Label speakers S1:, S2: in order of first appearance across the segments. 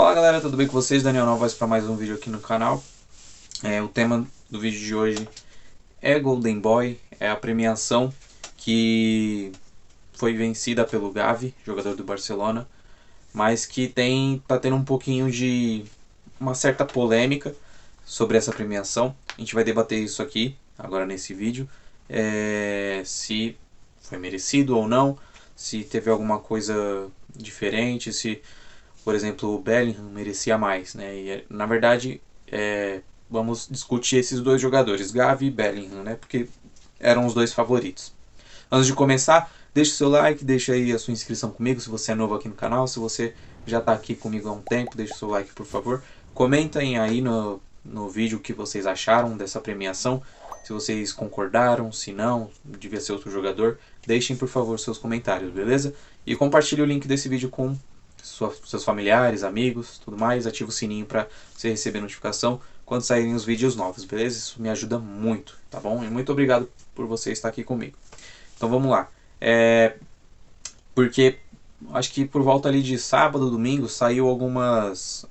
S1: Fala galera, tudo bem com vocês? Daniel Novaes para mais um vídeo aqui no canal. O tema do vídeo de hoje é Golden Boy, é a premiação que foi vencida pelo Gavi, jogador do Barcelona, mas que tá tendo um pouquinho de uma certa polêmica sobre essa premiação. A gente vai debater isso aqui agora nesse vídeo, se foi merecido ou não, se teve alguma coisa diferente, se, por exemplo, o Bellingham merecia mais, né? E na verdade vamos discutir esses dois jogadores, Gavi e Bellingham, né? Porque eram os dois favoritos. Antes de começar, deixa o seu like, deixa aí a sua inscrição comigo se você é novo aqui no canal. Se você já está aqui comigo há um tempo, deixa o seu like, por favor. Comentem aí no vídeo o que vocês acharam dessa premiação. Se vocês concordaram, se não, devia ser outro jogador. Deixem, por favor, seus comentários, beleza? E compartilhe o link desse vídeo com seus familiares, amigos, tudo mais. Ativa o sininho para você receber notificação quando saírem os vídeos novos, beleza? Isso me ajuda muito, tá bom? E muito obrigado por você estar aqui comigo. Então vamos lá. Porque acho que por volta ali de sábado, domingo, saiu algumas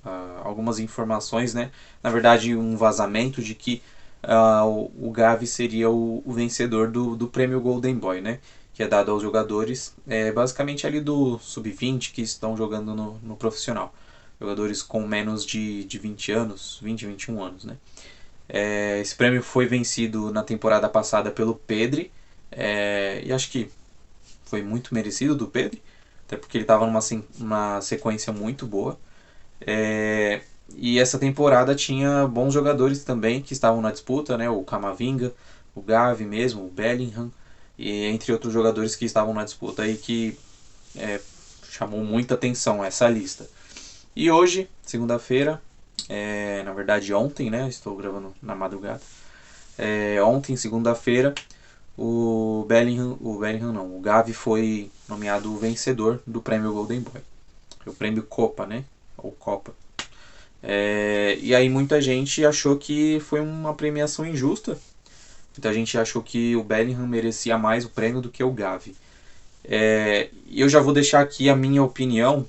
S1: informações, né? Na verdade, um vazamento de que o Gavi seria o vencedor do prêmio Golden Boy, né? Que é dado aos jogadores, basicamente ali do sub-20 que estão jogando no profissional. Jogadores com menos de 20 anos, 20, 21 anos, né? Esse prêmio foi vencido na temporada passada pelo Pedri, e acho que foi muito merecido do Pedri, até porque ele estava numa sequência muito boa. E essa temporada tinha bons jogadores também que estavam na disputa, né? O Camavinga, o Gavi mesmo, o Bellingham, e entre outros jogadores que estavam na disputa aí que chamou muita atenção essa lista. E hoje, segunda-feira, na verdade ontem, né? Estou gravando na madrugada. Ontem, segunda-feira, o Gavi foi nomeado o vencedor do prêmio Golden Boy. O prêmio Copa, né? Ou Copa. E aí muita gente achou que foi uma premiação injusta. Muita gente achou que o Bellingham merecia mais o prêmio do que o Gavi. Eu já vou deixar aqui a minha opinião,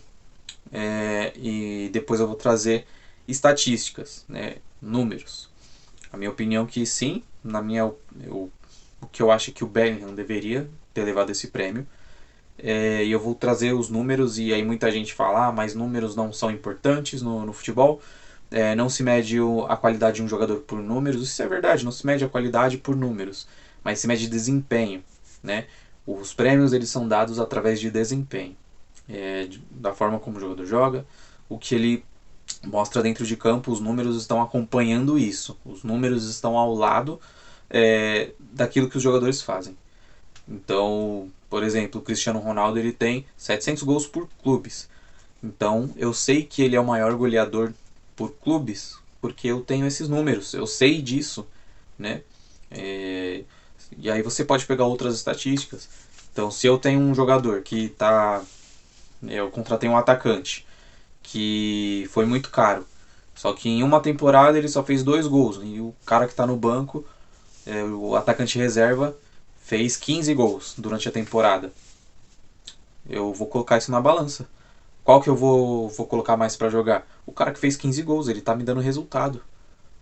S1: e depois eu vou trazer estatísticas, né? Números. A minha opinião que sim, o que eu acho que o Bellingham deveria ter levado esse prêmio. E eu vou trazer os números, e aí muita gente fala, mas números não são importantes no futebol. Não se mede a qualidade de um jogador por números. Isso é verdade, não se mede a qualidade por números, mas se mede desempenho, né? Os prêmios eles são dados através de desempenho, da forma como o jogador joga, o que ele mostra dentro de campo. Os números estão acompanhando isso, os números estão ao lado daquilo que os jogadores fazem. Então, por exemplo, o Cristiano Ronaldo ele tem 700 gols por clubes. Então eu sei que ele é o maior goleador por clubes porque eu tenho esses números, eu sei disso, né? E aí você pode pegar outras estatísticas. Então, se eu tenho um jogador que eu contratei um atacante que foi muito caro, só que em uma temporada ele só fez 2 gols, e o cara que está no banco, o atacante reserva, fez 15 gols durante a temporada. Eu vou colocar isso na balança. Qual que eu vou colocar mais para jogar? O cara que fez 15 gols, ele tá me dando resultado.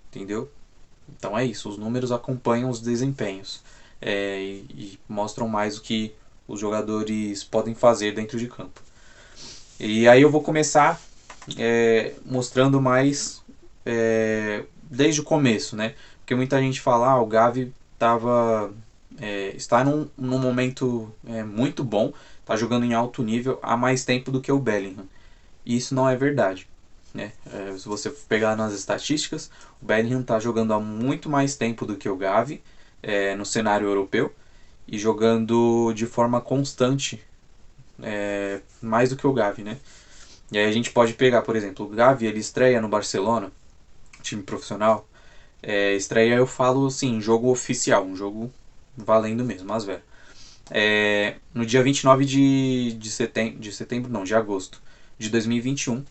S1: Entendeu? Então é isso, os números acompanham os desempenhos. E mostram mais o que os jogadores podem fazer dentro de campo. E aí eu vou começar mostrando mais desde o começo, né? Porque muita gente fala, o Gavi está num momento muito bom, está jogando em alto nível há mais tempo do que o Bellingham. E isso não é verdade, né? Se você pegar nas estatísticas, o Bellingham está jogando há muito mais tempo do que o Gavi no cenário europeu, e jogando de forma constante mais do que o Gavi, né? E aí a gente pode pegar, por exemplo, o Gavi, ele estreia no Barcelona, time profissional. Estreia, eu falo assim, jogo oficial, um jogo valendo mesmo, mas velho. No dia 29 de agosto de 2021,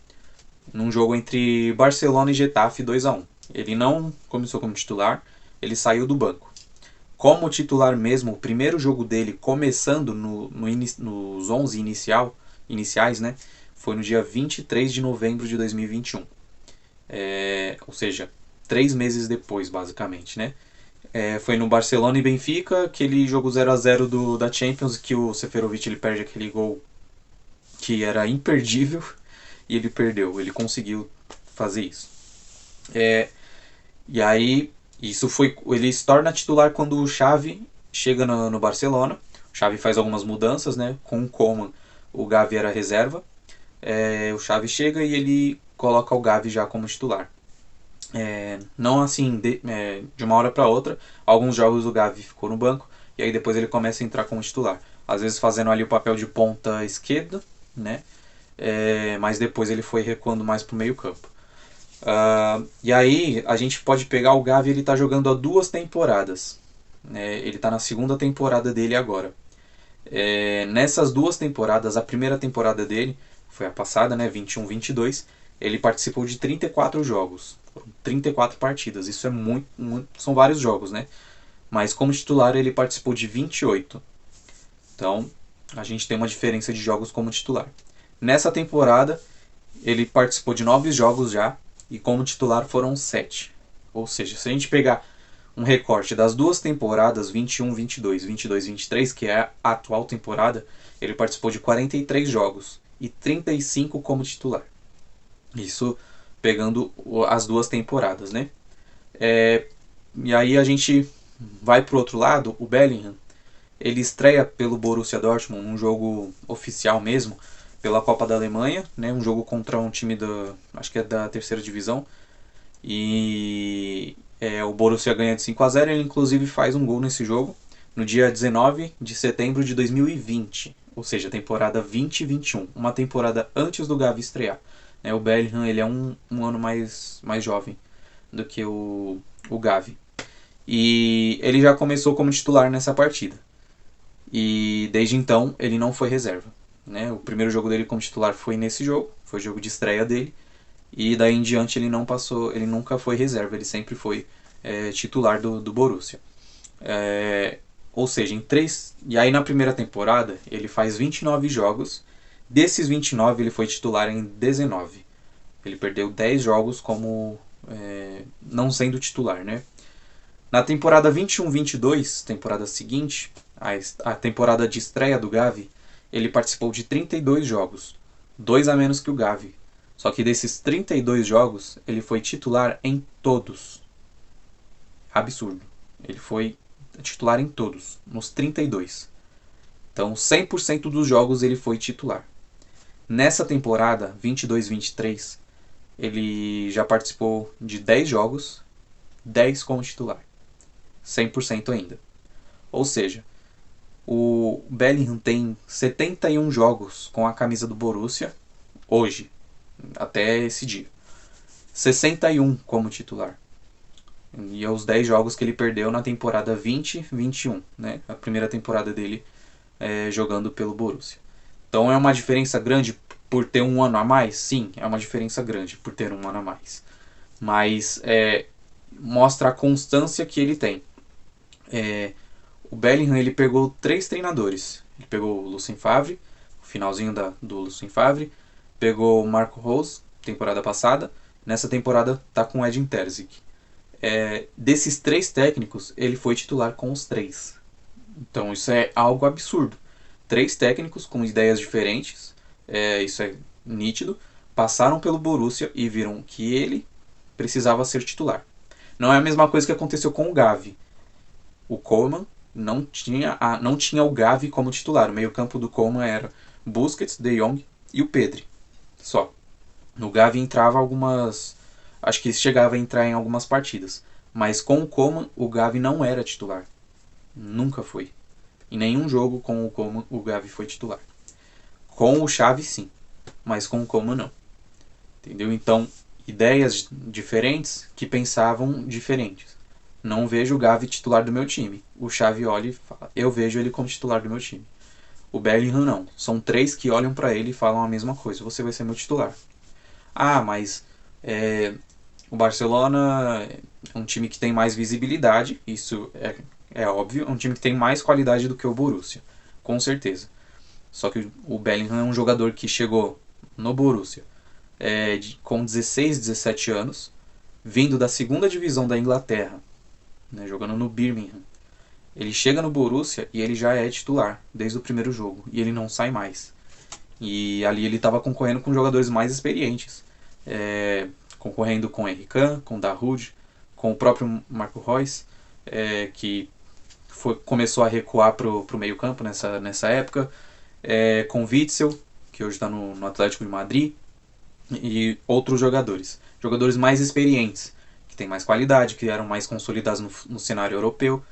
S1: num jogo entre Barcelona e Getafe 2-1. Ele não começou como titular, ele saiu do banco. Como titular mesmo, o primeiro jogo dele começando nos 11 iniciais, né, foi no dia 23 de novembro de 2021. Ou seja, 3 meses depois, basicamente, né? Foi no Barcelona e Benfica, aquele jogo 0-0 da Champions, que o Seferovic ele perde aquele gol que era imperdível e ele perdeu. Ele conseguiu fazer isso. E aí, ele se torna titular quando o Xavi chega no Barcelona. O Xavi faz algumas mudanças, né? Com o Koeman, o Gavi era reserva. O Xavi chega e ele coloca o Gavi já como titular. Não assim, de uma hora para outra. Alguns jogos o Gavi ficou no banco e aí depois ele começa a entrar como titular. Às vezes fazendo ali o papel de ponta esquerda, né? Mas depois ele foi recuando mais para o meio campo. E aí a gente pode pegar o Gavi, ele está jogando há 2 temporadas. Ele está na 2ª temporada dele agora. Nessas 2 temporadas, a primeira temporada dele foi a passada, né, 21-22, ele participou de 34 jogos, 34 partidas. Isso é muito, são vários jogos, né? Mas como titular ele participou de 28. Então a gente tem uma diferença de jogos como titular. Nessa temporada ele participou de 9 jogos já e como titular foram 7. Ou seja, se a gente pegar um recorte das 2 temporadas, 21-22, 22-23, que é a atual temporada, ele participou de 43 jogos e 35 como titular. Isso pegando as 2 temporadas, né? E aí a gente vai pro outro lado, o Bellingham, ele estreia pelo Borussia Dortmund, um jogo oficial mesmo, pela Copa da Alemanha, né? Um jogo contra um time acho que é da 3ª divisão. E o Borussia ganha de 5-0, ele inclusive faz um gol nesse jogo, no dia 19 de setembro de 2020, ou seja, temporada 2021, uma temporada antes do Gavi estrear. O Bellingham ele é um ano mais jovem do que o Gavi. E ele já começou como titular nessa partida. E desde então ele não foi reserva. O primeiro jogo dele como titular foi nesse jogo, foi o jogo de estreia dele. E daí em diante ele não passou, ele nunca foi reserva, ele sempre foi titular do Borussia. Ou seja, e aí na primeira temporada ele faz 29 jogos, desses 29 ele foi titular em 19. Ele perdeu 10 jogos como não sendo titular, né? Na temporada 21-22, temporada seguinte, a temporada de estreia do Gavi, ele participou de 32 jogos, 2 a menos que o Gavi. Só que desses 32 jogos, ele foi titular em todos. Absurdo. Ele foi titular em todos, nos 32. Então, 100% dos jogos ele foi titular. Nessa temporada, 22-23, ele já participou de 10 jogos, 10 como titular. 100% ainda. Ou seja, o Bellingham tem 71 jogos com a camisa do Borussia hoje, até esse dia. 61 como titular. E os 10 jogos que ele perdeu na temporada 20-21, né? A primeira temporada dele jogando pelo Borussia. Então é uma diferença grande por ter um ano a mais? Sim, é uma diferença grande por ter um ano a mais. Mas mostra a constância que ele tem. O Bellingham ele pegou 3 treinadores. Ele pegou o Lucien Favre, o finalzinho do Lucien Favre, pegou o Marco Rose, temporada passada. Nessa temporada tá com o Edin Terzic. Desses 3 técnicos, ele foi titular com os 3. Então isso é algo absurdo. 3 técnicos com ideias diferentes, isso é nítido, passaram pelo Borussia e viram que ele precisava ser titular. Não é a mesma coisa que aconteceu com o Gavi. O Koeman não tinha o Gavi como titular. O meio-campo do Koeman era Busquets, De Jong e o Pedri. Só. No Gavi entrava algumas... Acho que chegava a entrar em algumas partidas. Mas com o Koeman, o Gavi não era titular. Nunca foi. Em nenhum jogo com o Koeman, o Gavi foi titular. Com o Xavi, sim. Mas com o Koeman, não. Entendeu? Então, ideias diferentes que pensavam diferentes. Não vejo o Gavi titular do meu time. O Xavi olha e fala, eu vejo ele como titular do meu time. O Bellingham não. São 3 que olham para ele e falam a mesma coisa. Você vai ser meu titular. Ah, mas o Barcelona é um time que tem mais visibilidade. Isso é óbvio. É um time que tem mais qualidade do que o Borussia. Com certeza. Só que o Bellingham é um jogador que chegou no Borussia com 16, 17 anos, vindo da segunda divisão da Inglaterra, né, jogando no Birmingham. Ele chega no Borussia e ele já é titular desde o primeiro jogo e ele não sai mais. E ali ele estava concorrendo com jogadores mais experientes, concorrendo com Henry Can, com Dahoud, com o próprio Marco Reus, que começou a recuar para o meio campo nessa época, com Witzel, que hoje está no Atlético de Madrid, e outros jogadores mais experientes, que têm mais qualidade, que eram mais consolidados no cenário europeu.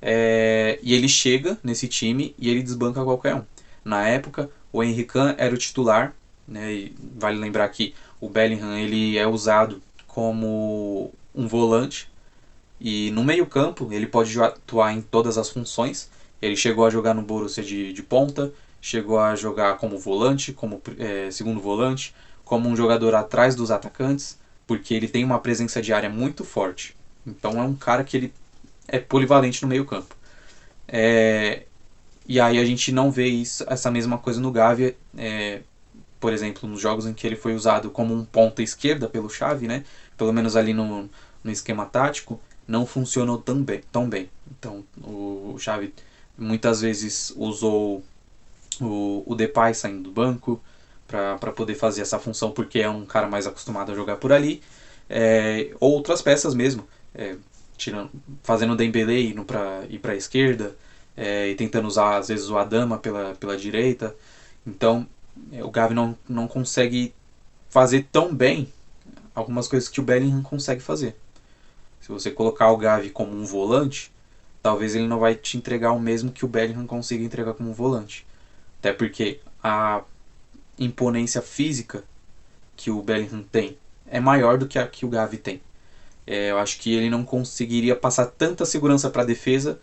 S1: E ele chega nesse time e ele desbanca qualquer um. Na época, o Henry Can era o titular, né, e vale lembrar que o Bellingham ele é usado como um volante, e no meio campo ele pode atuar em todas as funções. Ele chegou a jogar no Borussia de ponta, chegou a jogar como volante, como segundo volante, como um jogador atrás dos atacantes, porque ele tem uma presença de área muito forte. Então é um cara que ele é polivalente no meio campo. E aí a gente não vê essa mesma coisa no Gavi, por exemplo, nos jogos em que ele foi usado como um ponta esquerda pelo Xavi, né? Pelo menos ali no esquema tático, não funcionou tão bem. Então o Xavi muitas vezes usou o Depay saindo do banco para poder fazer essa função, porque é um cara mais acostumado a jogar por ali. Outras peças mesmo, fazendo o Dembélé ir para a esquerda, e tentando usar às vezes o Adama pela direita. Então o Gavi não consegue fazer tão bem algumas coisas que o Bellingham consegue fazer. Se você colocar o Gavi como um volante, talvez ele não vai te entregar o mesmo que o Bellingham consiga entregar como um volante. Até porque a imponência física que o Bellingham tem é maior do que a que o Gavi tem. Eu acho que ele não conseguiria passar tanta segurança para a defesa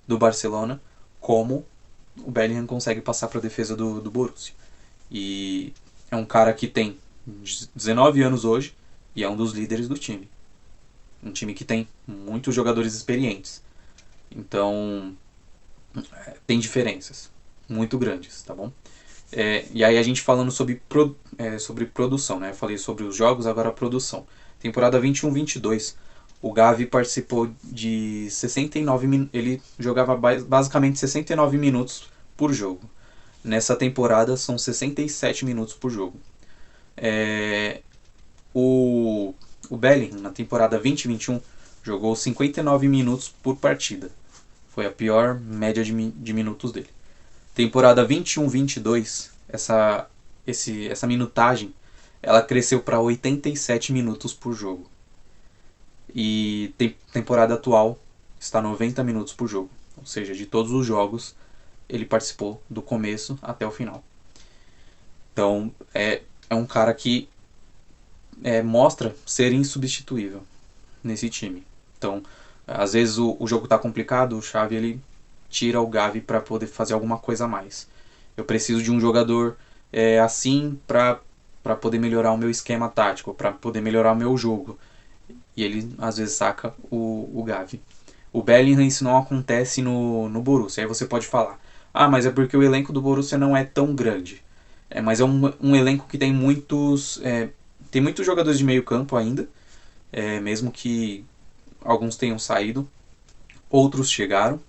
S1: do Barcelona como o Bellingham consegue passar para a defesa do Borussia. E é um cara que tem 19 anos hoje e é um dos líderes do time. Um time que tem muitos jogadores experientes. Então tem diferenças muito grandes, tá bom? E aí a gente falando sobre produção, né? Eu falei sobre os jogos, agora a produção. Temporada 21-22, o Gavi participou de 69 minutos. Ele jogava basicamente 69 minutos por jogo. Nessa temporada são 67 minutos por jogo. O Bellingham, na temporada 20-21, jogou 59 minutos por partida. Foi a pior média de minutos dele. Temporada 21-22, essa minutagem, ela cresceu para 87 minutos por jogo. E temporada atual está 90 minutos por jogo. Ou seja, de todos os jogos, ele participou do começo até o final. Então, é um cara que mostra ser insubstituível nesse time. Então, às vezes o jogo está complicado, o Xavi ele tira o Gavi para poder fazer alguma coisa a mais. Eu preciso de um jogador assim para poder melhorar o meu esquema tático, para poder melhorar o meu jogo. E ele às vezes saca o Gavi. O Bellingham isso não acontece no Borussia. Aí você pode falar, mas é porque o elenco do Borussia não é tão grande. Mas é um elenco que tem muitos jogadores de meio campo ainda, mesmo que alguns tenham saído, outros chegaram.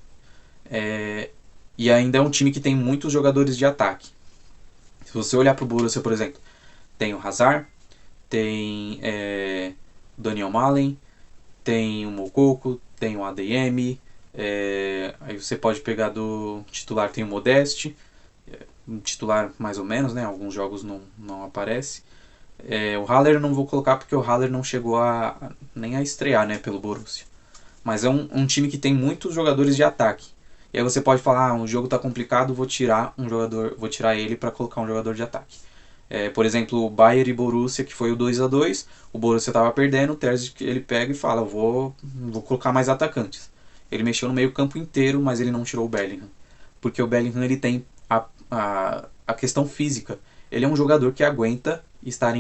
S1: E ainda é um time que tem muitos jogadores de ataque. Se você olhar para o Borussia, por exemplo, tem o Hazard, tem Daniel Malen, tem o Moukoko, tem o ADM, aí você pode pegar do titular, tem o Modeste, um titular mais ou menos, né? Alguns jogos não aparece. O Haller eu não vou colocar porque o Haller não chegou nem a estrear, né, pelo Borussia. Mas é um time que tem muitos jogadores de ataque. E aí você pode falar, o jogo tá complicado, vou tirar ele para colocar um jogador de ataque. Por exemplo, o Bayern e Borussia, que foi o 2-2, o Borussia tava perdendo, o Terzic ele pega e fala, vou colocar mais atacantes. Ele mexeu no meio campo inteiro, mas ele não tirou o Bellingham. Porque o Bellingham ele tem a questão física. Ele é um jogador que aguenta estar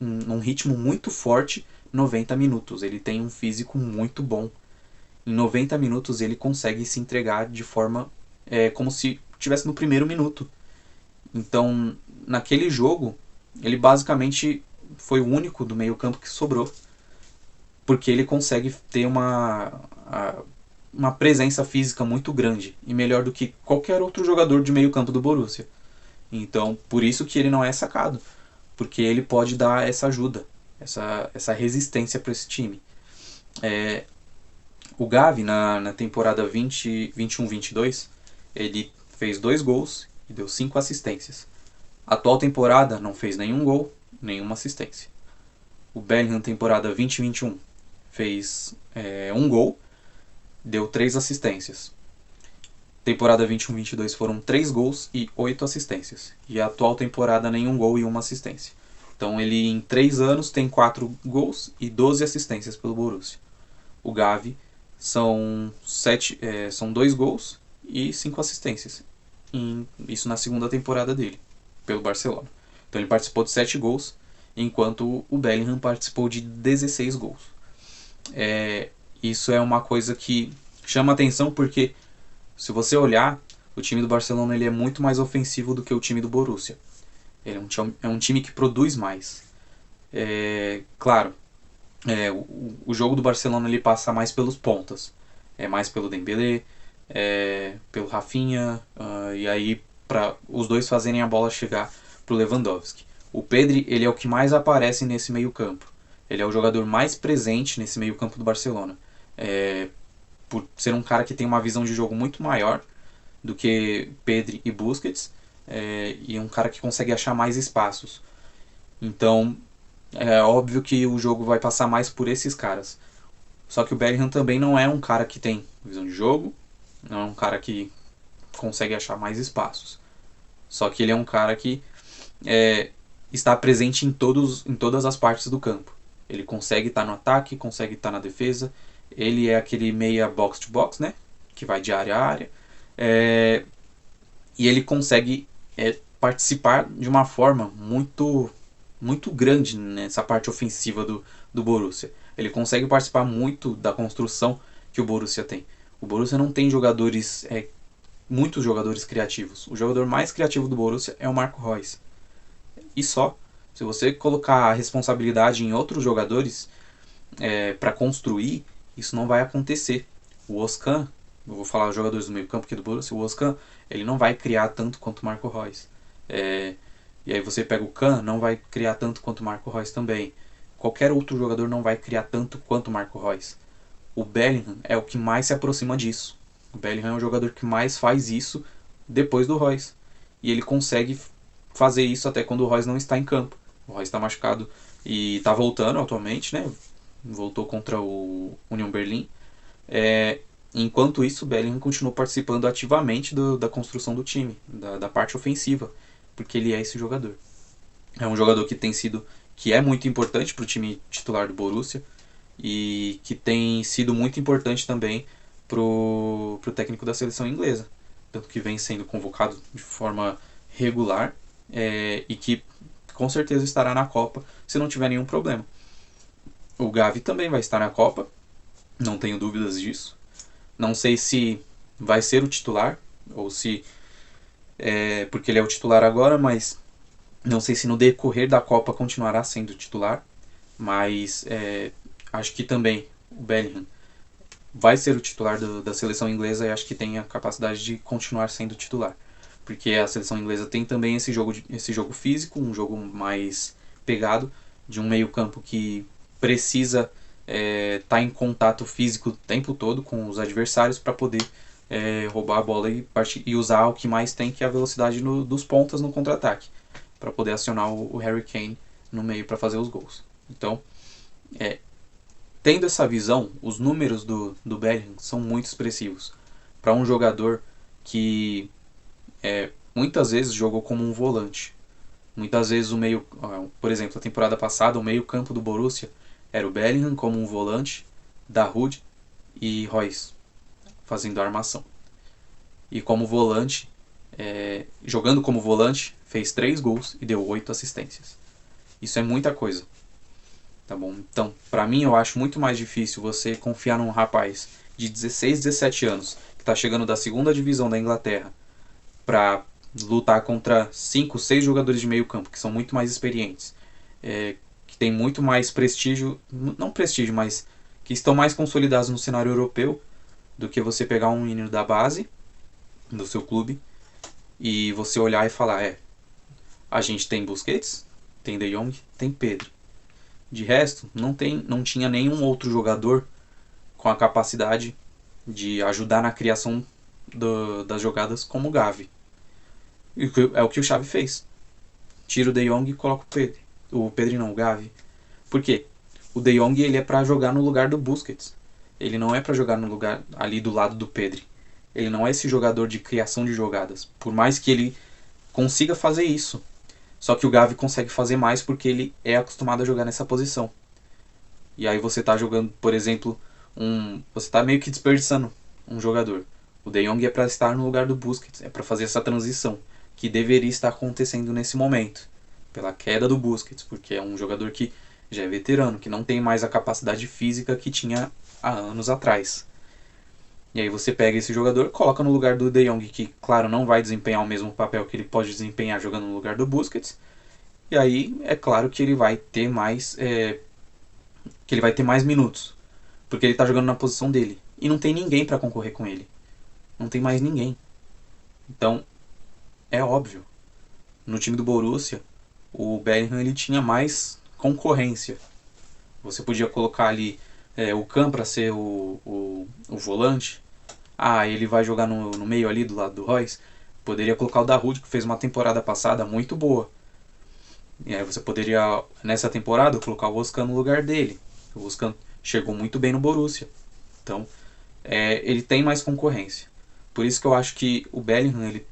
S1: num ritmo muito forte 90 minutos. Ele tem um físico muito bom. Em 90 minutos ele consegue se entregar de forma como se estivesse no primeiro minuto. Então, naquele jogo, ele basicamente foi o único do meio campo que sobrou, porque ele consegue ter uma presença física muito grande e melhor do que qualquer outro jogador de meio campo do Borussia. Então, por isso que ele não é sacado, porque ele pode dar essa ajuda, essa resistência para esse time. O Gavi, na temporada 21-22, ele fez 2 gols e deu 5 assistências. A atual temporada não fez nenhum gol, nenhuma assistência. O Bellingham, temporada 20-21, fez 1 gol, deu 3 assistências. Temporada 21-22 foram 3 gols e 8 assistências. E a atual temporada, nenhum gol e 1 assistência. Então ele, em 3 anos, tem 4 gols e 12 assistências pelo Borussia. O Gavi são 2 gols e 5 assistências. Isso na segunda temporada dele, pelo Barcelona. Então ele participou de 7 gols, enquanto o Bellingham participou de 16 gols. Isso é uma coisa que chama atenção, porque se você olhar, o time do Barcelona ele é muito mais ofensivo do que o time do Borussia. Ele é um time que produz mais. Claro, o jogo do Barcelona ele passa mais pelos pontas. É mais pelo Dembélé, pelo Rafinha, e aí para os dois fazerem a bola chegar para o Lewandowski. O Pedri ele é o que mais aparece nesse meio campo. Ele é o jogador mais presente nesse meio campo do Barcelona. Por ser um cara que tem uma visão de jogo muito maior do que Pedri e Busquets, e um cara que consegue achar mais espaços. Então, é óbvio que o jogo vai passar mais por esses caras. Só que o Bellingham também não é um cara que tem visão de jogo, não é um cara que consegue achar mais espaços. Só que ele é um cara que está presente em todas as partes do campo. Ele consegue estar no ataque, consegue estar na defesa. Ele é aquele meia box-to-box, né? Que vai de área a área. E ele consegue participar de uma forma muito, muito grande nessa parte ofensiva do Borussia. Ele consegue participar muito da construção que o Borussia tem. O Borussia não tem muitos jogadores criativos. O jogador mais criativo do Borussia é o Marco Reus. E só. Se você colocar a responsabilidade em outros jogadores para construir, isso não vai acontecer. O Özcan, eu vou falar os jogadores do meio campo aqui do Borussia, o Özcan, ele não vai criar tanto quanto o Marco Reus. E aí você pega o Kahn, não vai criar tanto quanto o Marco Reus também. Qualquer outro jogador não vai criar tanto quanto o Marco Reus. O Bellingham é o que mais se aproxima disso. O Bellingham é o jogador que mais faz isso depois do Reus. E ele consegue fazer isso até quando o Reus não está em campo. O Reus está machucado e está voltando atualmente, né? Voltou contra o Union Berlin. Enquanto isso, o Bellingham continuou participando ativamente da construção do time, da parte ofensiva, porque ele é esse jogador. É um jogador que é muito importante para o time titular do Borussia e que tem sido muito importante também para o técnico da seleção inglesa, tanto que vem sendo convocado de forma regular e que com certeza estará na Copa se não tiver nenhum problema. O Gavi também vai estar na Copa, não tenho dúvidas disso. Não sei se vai ser o titular, ou se porque ele é o titular agora, mas não sei se no decorrer da Copa continuará sendo titular. Mas acho que também o Bellingham vai ser o titular da seleção inglesa e acho que tem a capacidade de continuar sendo titular. Porque a seleção inglesa tem também esse jogo físico, um jogo mais pegado, de um meio campo que precisa estar em contato físico o tempo todo com os adversários para poder roubar a bola e usar o que mais tem, que é a velocidade dos pontas no contra-ataque, para poder acionar o Harry Kane no meio para fazer os gols. Então, tendo essa visão, os números do Bellingham são muito expressivos para um jogador que muitas vezes jogou como um volante. Muitas vezes por exemplo, a temporada passada, o meio campo do Borussia era o Bellingham como um volante, Dahoud e Reus fazendo a armação. E como volante, jogando como volante, fez 3 gols e deu 8 assistências. Isso é muita coisa. Tá bom? Então, pra mim, eu acho muito mais difícil você confiar num rapaz de 16, 17 anos, que tá chegando da segunda divisão da Inglaterra, pra lutar contra 5, 6 jogadores de meio campo, que são muito mais experientes, que tem muito mais prestígio, não prestígio, mas que estão mais consolidados no cenário europeu, do que você pegar um menino da base do seu clube e você olhar e falar, a gente tem Busquets, tem De Jong, tem Pedro. De resto, não tinha nenhum outro jogador com a capacidade de ajudar na criação das jogadas como o Gavi. E é o que o Xavi fez. Tira o De Jong e coloca o Pedro. O Pedro não, o Gavi. Por quê? O De Jong ele é para jogar no lugar do Busquets. Ele não é para jogar no lugar ali do lado do Pedro. Ele não é esse jogador de criação de jogadas. Por mais que ele consiga fazer isso. Só que o Gavi consegue fazer mais porque ele é acostumado a jogar nessa posição. E aí você tá jogando, por exemplo, você tá meio que desperdiçando um jogador. O De Jong é para estar no lugar do Busquets, é para fazer essa transição que deveria estar acontecendo nesse momento, pela queda do Busquets, porque é um jogador que já é veterano, que não tem mais a capacidade física que tinha há anos atrás. E aí você pega esse jogador, coloca no lugar do De Jong, que claro não vai desempenhar o mesmo papel que ele pode desempenhar jogando no lugar do Busquets. E aí é claro que ele vai ter mais minutos, porque ele está jogando na posição dele e não tem ninguém para concorrer com ele. Não tem mais ninguém. Então é óbvio. No time do Borussia, o Bellingham ele tinha mais concorrência. Você podia colocar ali o Kahn para ser o volante. Ele vai jogar no meio ali do lado do Royce. Poderia colocar o Dahoud, que fez uma temporada passada muito boa. E aí você poderia, nessa temporada, colocar o Özcan no lugar dele. O Özcan chegou muito bem no Borussia. Então, ele tem mais concorrência. Por isso que eu acho que o Bellingham ele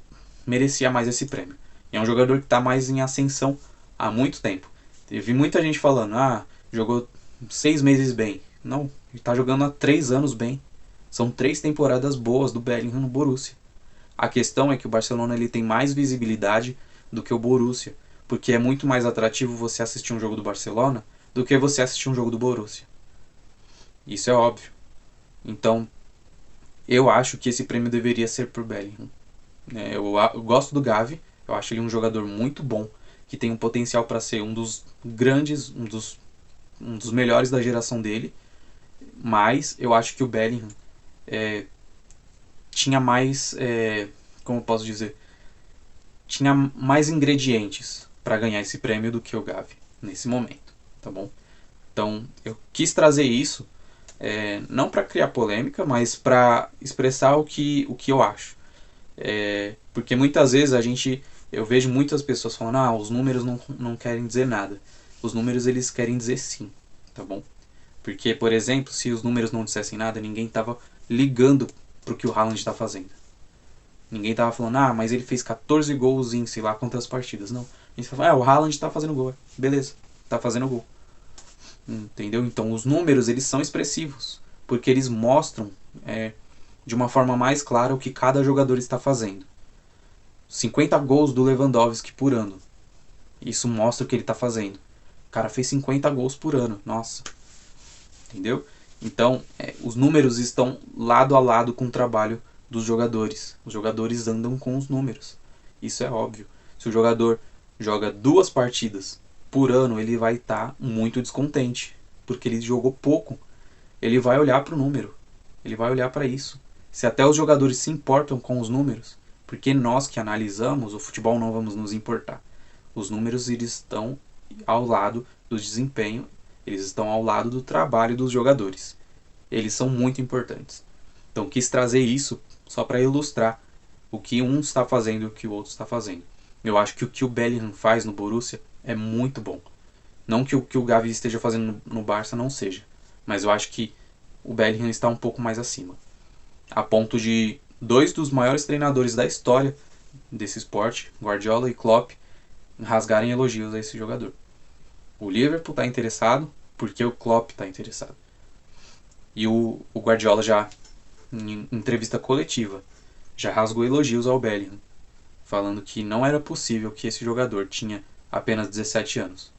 S1: merecia mais esse prêmio. E é um jogador que está mais em ascensão há muito tempo. Teve muita gente falando, jogou 6 meses bem. Não, ele está jogando há 3 anos bem. São 3 temporadas boas do Bellingham no Borussia. A questão é que o Barcelona ele tem mais visibilidade do que o Borussia. Porque é muito mais atrativo você assistir um jogo do Barcelona do que você assistir um jogo do Borussia. Isso é óbvio. Então, eu acho que esse prêmio deveria ser por Bellingham. Eu gosto do Gavi, eu acho ele um jogador muito bom, que tem um potencial para ser um dos grandes, um dos melhores da geração dele, mas eu acho que o Bellingham tinha mais, como eu posso dizer, tinha mais ingredientes para ganhar esse prêmio do que o Gavi nesse momento, tá bom? Então eu quis trazer isso, não para criar polêmica, mas para expressar o que eu acho. Porque muitas vezes eu vejo muitas pessoas falando, os números não querem dizer nada. Os números eles querem dizer sim, tá bom? Porque, por exemplo, se os números não dissessem nada, ninguém tava ligando pro que o Haaland está fazendo. Ninguém tava falando, mas ele fez 14 gols em sei lá quantas partidas. Não. A gente fala, o Haaland tá fazendo gol. Beleza, tá fazendo gol. Entendeu? Então os números eles são expressivos, porque eles mostram de uma forma mais clara o que cada jogador está fazendo. 50 gols do Lewandowski por ano. Isso mostra o que ele está fazendo. O cara fez 50 gols por ano. Nossa. Entendeu? Então, os números estão lado a lado com o trabalho dos jogadores. Os jogadores andam com os números. Isso é óbvio. Se o jogador joga 2 partidas por ano, ele vai estar muito descontente, porque ele jogou pouco. Ele vai olhar para o número. Ele vai olhar para isso. Se até os jogadores se importam com os números, porque nós que analisamos o futebol não vamos nos importar. Os números eles estão ao lado do desempenho, eles estão ao lado do trabalho dos jogadores. Eles são muito importantes. Então quis trazer isso só para ilustrar o que um está fazendo e o que o outro está fazendo. Eu acho que o que o Bellingham faz no Borussia é muito bom. Não que o que o Gavi esteja fazendo no Barça não seja, mas eu acho que o Bellingham está um pouco mais acima. A ponto de 2 dos maiores treinadores da história desse esporte, Guardiola e Klopp, rasgarem elogios a esse jogador. O Liverpool está interessado porque o Klopp está interessado. E o Guardiola já, em entrevista coletiva, já rasgou elogios ao Bellingham, falando que não era possível que esse jogador tinha apenas 17 anos.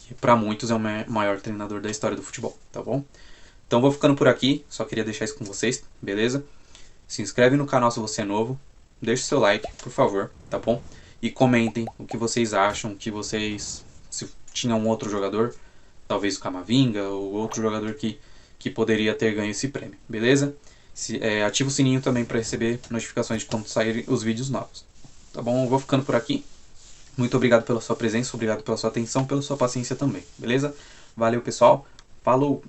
S1: E para muitos é o maior treinador da história do futebol, tá bom? Então vou ficando por aqui, só queria deixar isso com vocês, beleza? Se inscreve no canal se você é novo, deixe seu like, por favor, tá bom? E comentem o que vocês acham, se tinha um outro jogador, talvez o Camavinga ou outro jogador que poderia ter ganho esse prêmio, beleza? Ativa o sininho também para receber notificações de quando saírem os vídeos novos. Tá bom? Eu vou ficando por aqui. Muito obrigado pela sua presença, obrigado pela sua atenção, pela sua paciência também, beleza? Valeu, pessoal. Falou!